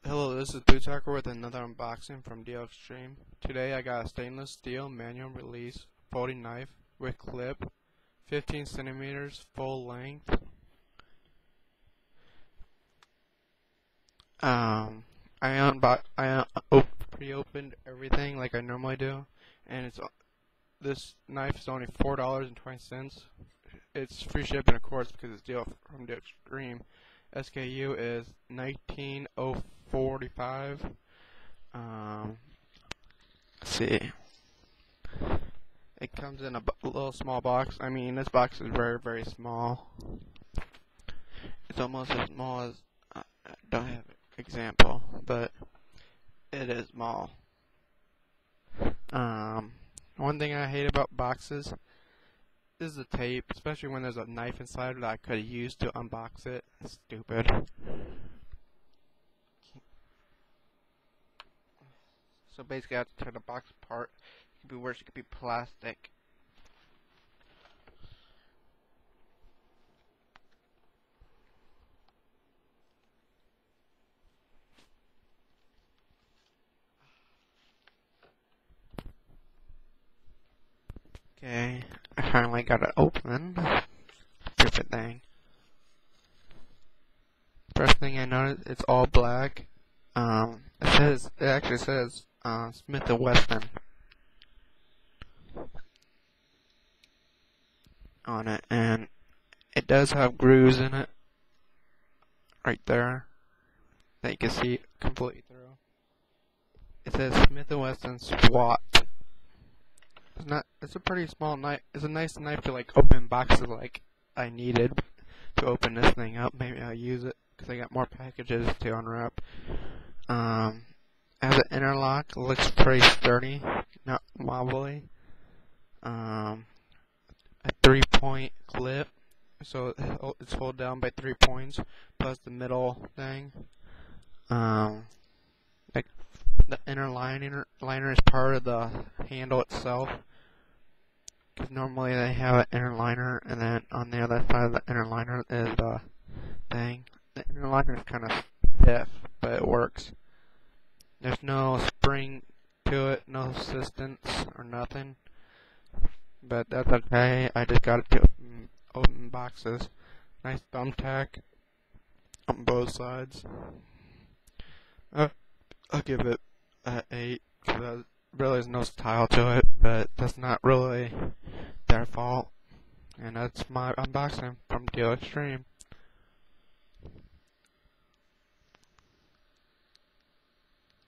Hello, this is Bootacker with another unboxing from DL Extreme. Today I got a stainless steel manual release folding knife with clip, 15 centimeters full length. I pre-opened everything like I normally do, and this knife is only $4.20. It's free shipping, of course, because it's DL from DL Extreme. SKU is 19045. Let's see. It comes in a little small box. I mean, this box is very, very small. It's almost as small as, I don't have an example, but it is small. One thing I hate about boxes is the tape, especially when there's a knife inside that I could have used to unbox it. It's stupid. So basically I have to tear the box apart. It could be worse, it could be plastic. Okay, I finally got it open. Stupid thing. First thing I noticed, it's all black. It actually says Smith & Wesson on it, and it does have grooves in it right there that you can see completely through. It says Smith & Wesson SWAT. It's a pretty small knife. It's a nice knife to like open boxes like I needed to open this thing up. Maybe I'll use it because I got more packages to unwrap. Has an interlock. Looks pretty sturdy, not wobbly. A 3-point clip, so it's held down by 3 points plus the middle thing. Like the inner liner is part of the handle itself. Because normally they have an inner liner, and then on the other side of the inner liner is the thing. The inner liner is kind of stiff, but it works. There's no spring to it, no assistance or nothing. But that's okay. I just got it to open boxes. Nice thumbtack on both sides. I'll give it an 8 because really there's no style to it, but that's not really their fault. And that's my unboxing from DL Extreme.